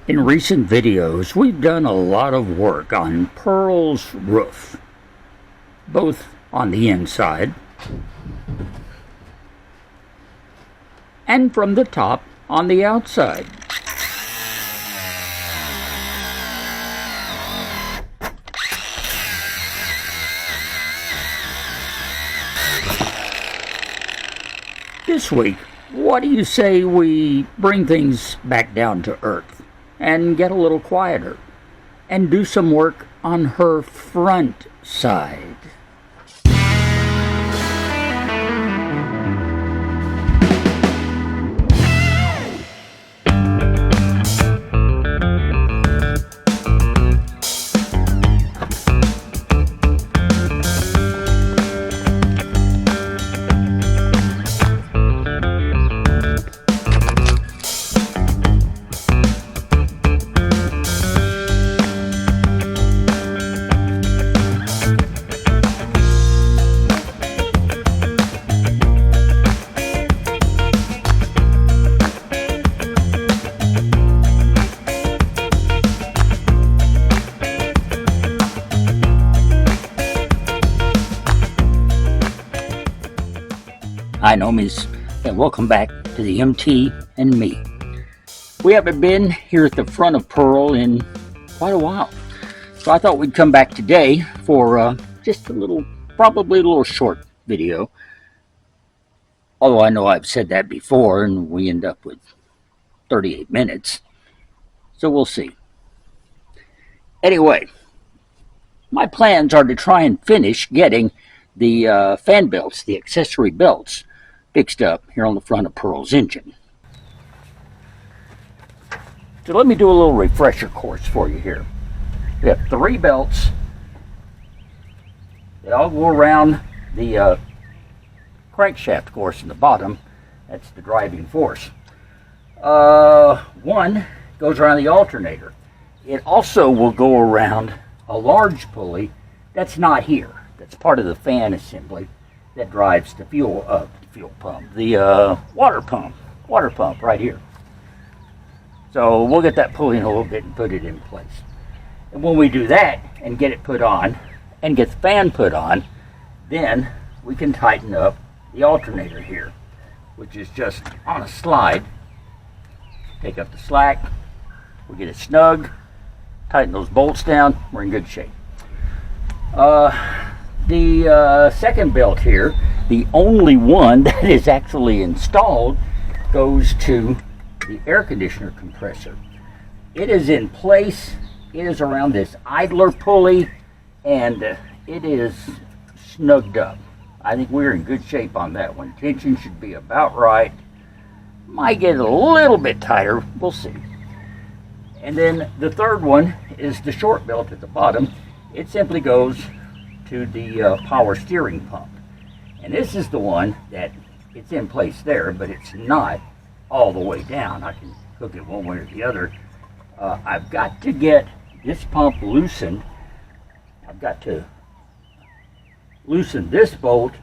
In recent videos, we've done a lot of work on Pearl's roof, both on the inside and from the top on the outside. This week, what do you say we bring things back down to earth and get a little quieter and do some work on her front side? Hi Nomies, and welcome back to the MT and me. We haven't been here at the front of Pearl in quite a while, so I thought we'd come back today for just a little, probably a little short video. Although I know I've said that before and we end up with 38 minutes, so we'll see. Anyway, my plans are to try and finish getting the fan belts, the accessory belts, fixed up here on the front of Pearl's engine. So let me do a little refresher course for you here. We have 3 belts. They all go around the crankshaft, of course, in the bottom. That's the driving force. One goes around the alternator. It also will go around a large pulley that's not here. That's part of the fan assembly that drives the fuel pump, the water pump right here. So we'll get that pulley in a little bit and put it in place. And when we do that and get it put on and get the fan put on, then we can tighten up the alternator here, which is just on a slide. Take up the slack, we'll get it snug, tighten those bolts down, we're in good shape. The second belt here, the only one that is actually installed, goes to the air conditioner compressor. It is in place. It is around this idler pulley, and it is snugged up. I think we're in good shape on that one. Tension should be about right. Might get a little bit tighter. We'll see. And then the third one is the short belt at the bottom. It simply goes to the power steering pump, and this is the one that it's in place there, but it's not all the way down. I can hook it one way or the other. I've got to get this pump loosened. I've got to loosen this bolt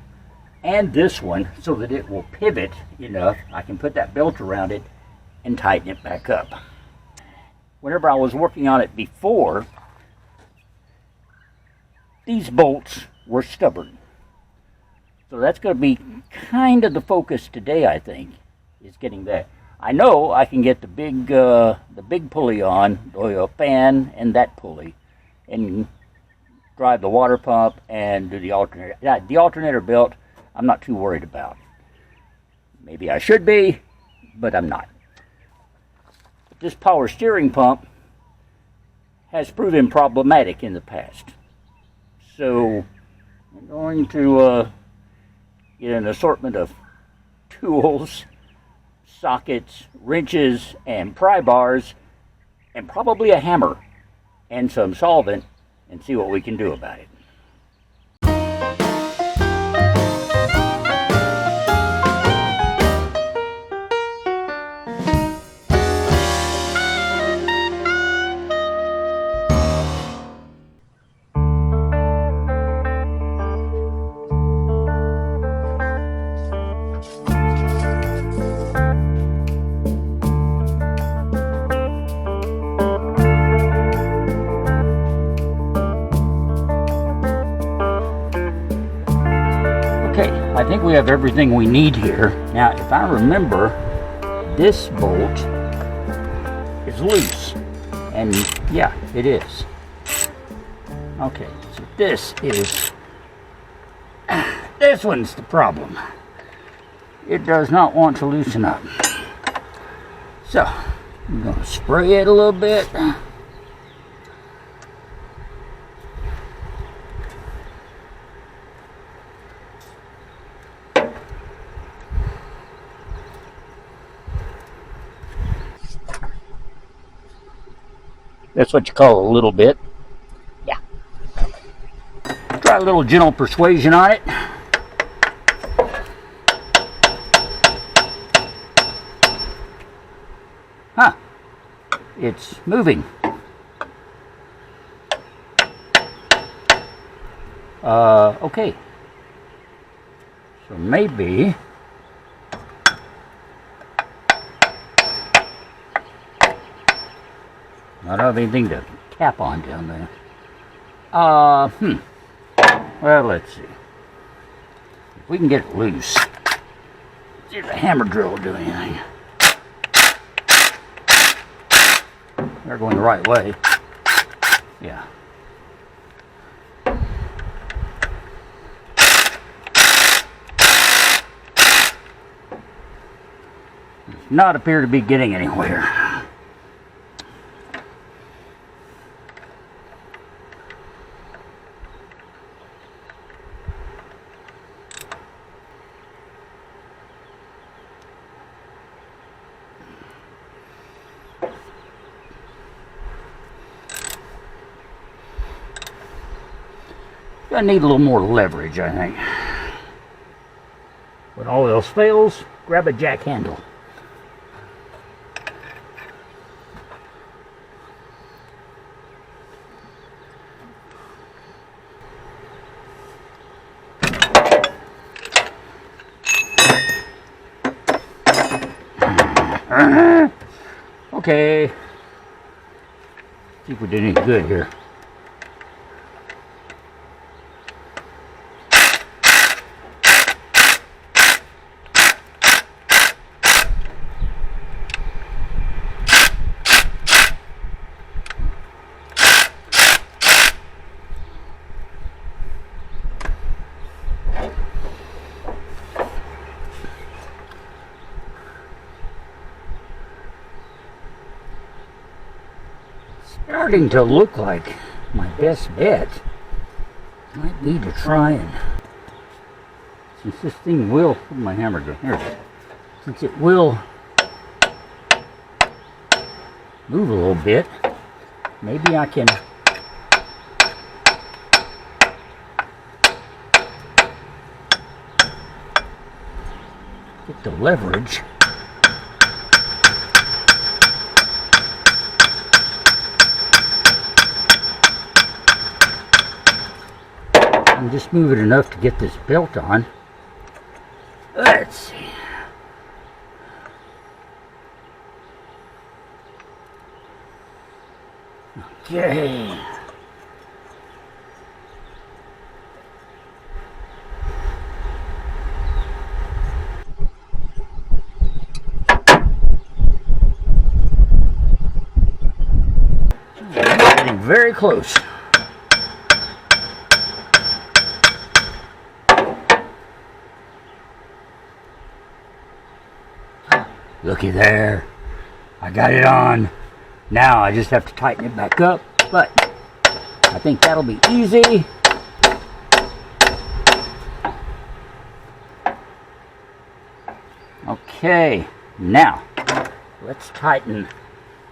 and this one so that it will pivot enough. I can put that belt around it and tighten it back up. Whenever I was working on it before, these bolts were stubborn. So that's going to be kind of the focus today, I think, is getting that. I know I can get the big pulley on, the fan and that pulley, and drive the water pump and do the alternator. The alternator belt, I'm not too worried about. Maybe I should be, but I'm not. But this power steering pump has proven problematic in the past. So I'm going to get an assortment of tools, sockets, wrenches, and pry bars, and probably a hammer and some solvent, and see what we can do about it. think we have everything we need here. Now, if I remember, this bolt is loose. And yeah, it is. Okay, so this one's the problem. It does not want to loosen up. So, I'm going to spray it a little bit. That's what you call a little bit. Yeah. Try a little gentle persuasion on it. Huh. It's moving. Okay. So maybe I don't have anything to tap on down there. Well, let's see. If we can get it loose. See if the hammer drill will do anything. They're going the right way. Yeah. Does not appear to be getting anywhere. I need a little more leverage, I think. When all else fails, grab a jack handle. Okay. See if we did any good here. Starting to look like my best bet might be to try and, since this thing will, where'd my hammer go? Here it is. Since it will move a little bit, maybe I can get the leverage. And just move it enough to get this belt on. Let's see. Okay. Getting very close. Looky there. I got it on. Now I just have to tighten it back up, but I think that'll be easy. Okay, now let's tighten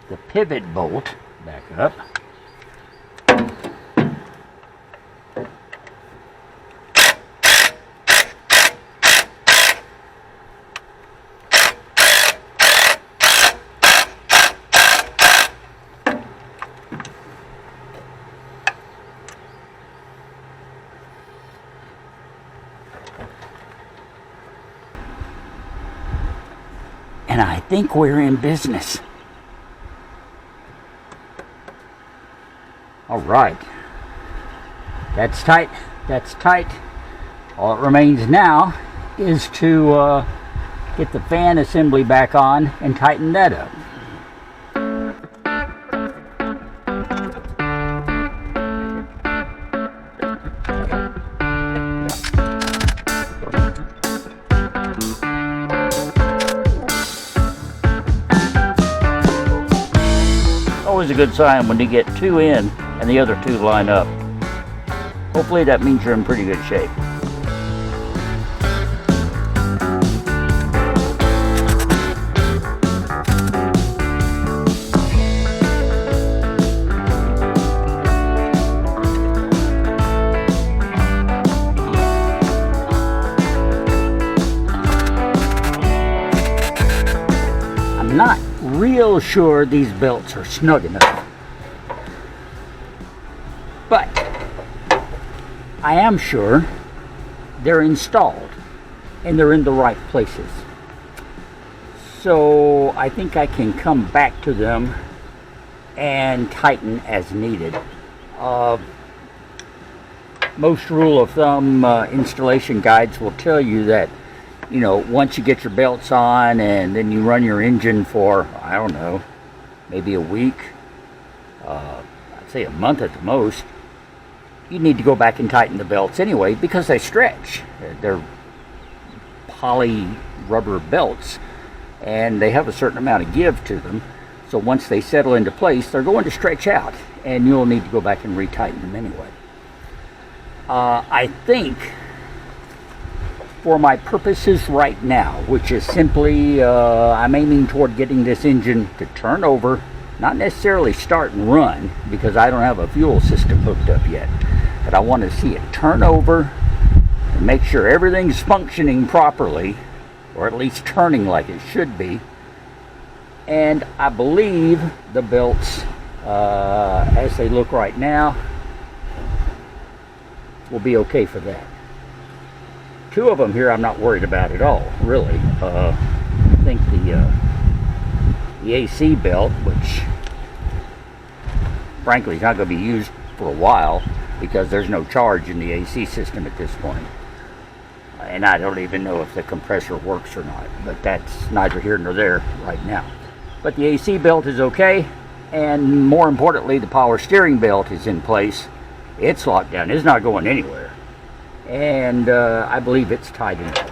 the pivot bolt back up. And I think we're in business. All right. That's tight. That's tight. All it remains now is to get the fan assembly back on and tighten that up. Always a good sign when you get two in and the other two line up. Hopefully that means you're in pretty good shape. I'm not real sure these belts are snug enough, but I am sure they're installed and they're in the right places. So I think I can come back to them and tighten as needed. Most rule of thumb installation guides will tell you that, you know, once you get your belts on and then you run your engine for, I don't know, maybe a week, I'd say a month at the most, you need to go back and tighten the belts anyway because they stretch. They're poly rubber belts and they have a certain amount of give to them. So once they settle into place, they're going to stretch out and you'll need to go back and retighten them anyway. I think for my purposes right now, which is simply I'm aiming toward getting this engine to turn over, not necessarily start and run because I don't have a fuel system hooked up yet, but I want to see it turn over and make sure everything's functioning properly, or at least turning like it should be. And I believe the belts, as they look right now, will be okay for that. Two of them here I'm not worried about at all, really. I think the AC belt, which frankly is not going to be used for a while because there's no charge in the AC system at this point. And I don't even know if the compressor works or not, but that's neither here nor there right now. But the AC belt is okay, and more importantly, the power steering belt is in place. It's locked down. It's not going anywhere. And I believe it's tight enough.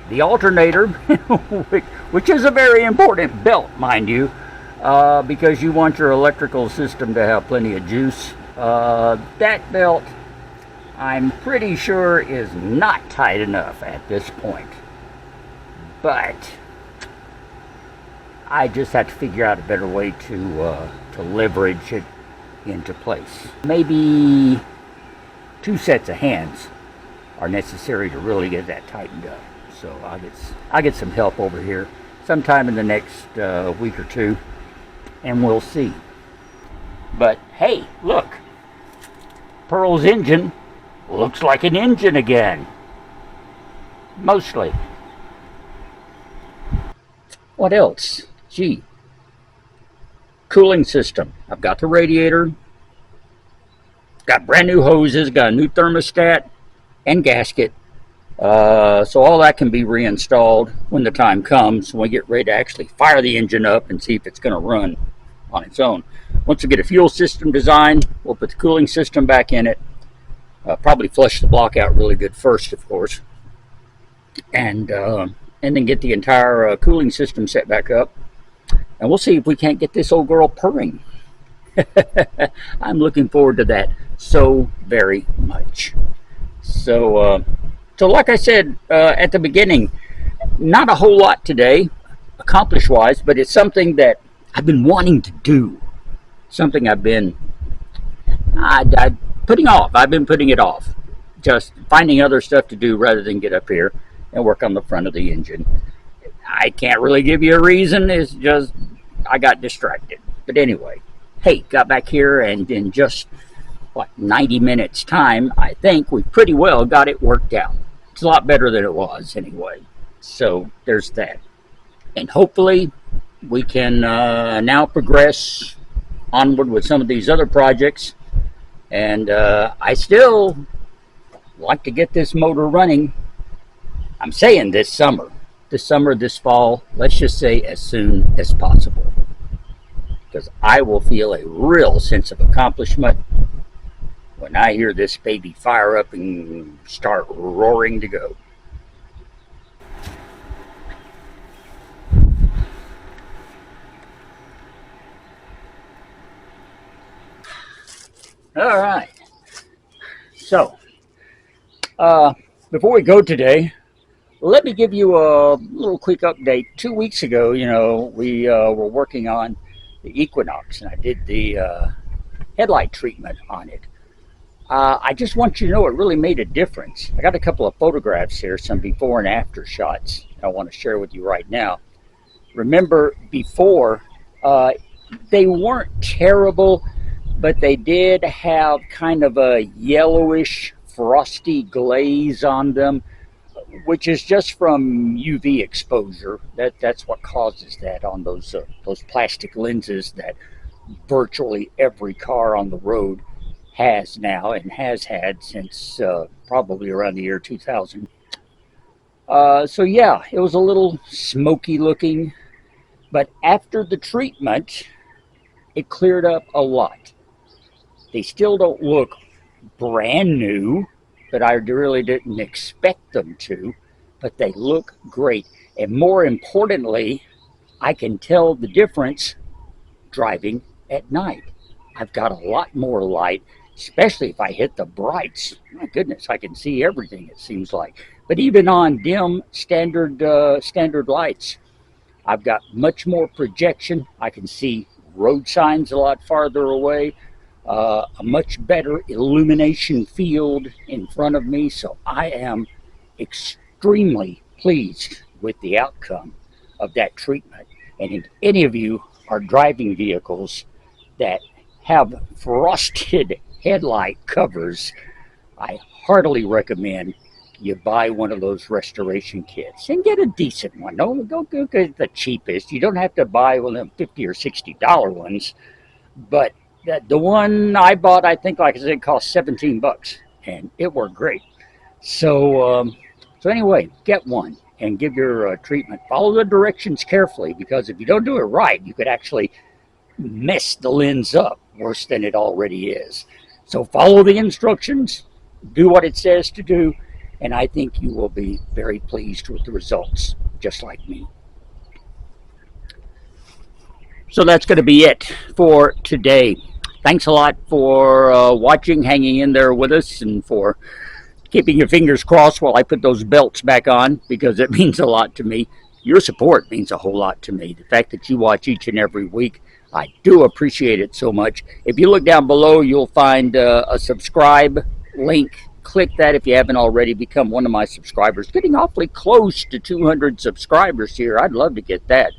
The alternator, which is a very important belt, mind you, because you want your electrical system to have plenty of juice. That belt, I'm pretty sure, is not tight enough at this point. But I just have to figure out a better way to leverage it into place. Maybe 2 sets of hands are necessary to really get that tightened up. So I'll get some help over here sometime in the next week or two, and we'll see. But hey, look, Pearl's engine looks like an engine again. Mostly. What else? Gee. Cooling system. I've got the radiator. Got brand new hoses. Got a new thermostat and gasket. So all that can be reinstalled when the time comes, when we get ready to actually fire the engine up and see if it's going to run on its own. Once we get a fuel system designed, we'll put the cooling system back in it. Probably flush the block out really good first, of course. And then get the entire cooling system set back up. And we'll see if we can't get this old girl purring. I'm looking forward to that so very much. So like I said at the beginning, not a whole lot today, accomplish-wise, but it's something that I've been wanting to do. Something I've been putting off. I've been putting it off. Just finding other stuff to do rather than get up here and work on the front of the engine. I can't really give you a reason. It's just I got distracted. But anyway, hey, got back here and in just, 90 minutes time, I think we pretty well got it worked out. It's a lot better than it was anyway. So there's that. And hopefully we can now progress onward with some of these other projects. And I still like to get this motor running I'm saying this summer, this fall, let's just say as soon as possible. Because I will feel a real sense of accomplishment when I hear this baby fire up and start roaring to go. All right. So, before we go today, let me give you a little quick update. 2 weeks ago, we were working on the Equinox, and I did the headlight treatment on it. I just want you to know it really made a difference. I got a couple of photographs here, some before and after shots I want to share with you right now. Remember, before, they weren't terrible, but they did have kind of a yellowish, frosty glaze on them, which is just from UV exposure. That's what causes that on those plastic lenses that virtually every car on the road has now and has had since probably around the year 2000. So yeah, it was a little smoky looking, but after the treatment, it cleared up a lot. They still don't look brand new, but I really didn't expect them to, but they look great. And more importantly, I can tell the difference driving at night. I've got a lot more light, especially if I hit the brights. My goodness, I can see everything, it seems like. But even on dim standard lights, I've got much more projection. I can see road signs a lot farther away. A much better illumination field in front of me. So I am extremely pleased with the outcome of that treatment. And if any of you are driving vehicles that have frosted headlight covers, I heartily recommend you buy one of those restoration kits and get a decent one. Don't go get the cheapest. You don't have to buy one of them $50 or $60 ones, but the one I bought, I think, like I said, cost $17, and it worked great. So anyway, get one and give your treatment. Follow the directions carefully, because if you don't do it right, you could actually mess the lens up worse than it already is. So follow the instructions, do what it says to do, and I think you will be very pleased with the results, just like me. So that's going to be it for today. Thanks a lot for watching, hanging in there with us, and for keeping your fingers crossed while I put those belts back on, because it means a lot to me. Your support means a whole lot to me. The fact that you watch each and every week, I do appreciate it so much. If you look down below, you'll find a subscribe link. Click that if you haven't already. Become one of my subscribers. Getting awfully close to 200 subscribers here. I'd love to get that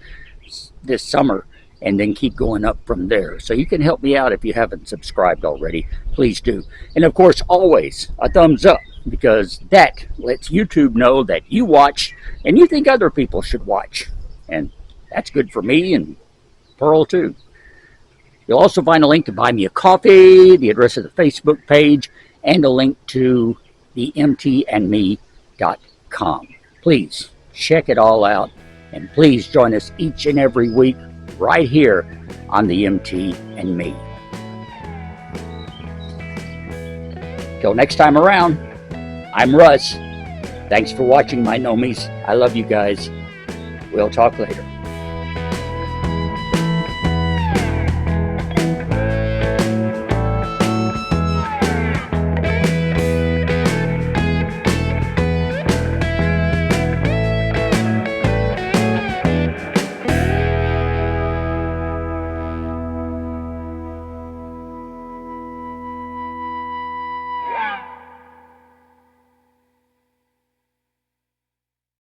this summer, and then keep going up from there. So you can help me out if you haven't subscribed already. Please do. And of course, always a thumbs up, because that lets YouTube know that you watch and you think other people should watch. And that's good for me and Pearl too. You'll also find a link to buy me a coffee, the address of the Facebook page, and a link to the mtandme.com. Please check it all out, and please join us each and every week right here on the MT and Me. Till next time around, I'm Russ. Thanks for watching, my nomies. I love you guys. We'll talk later.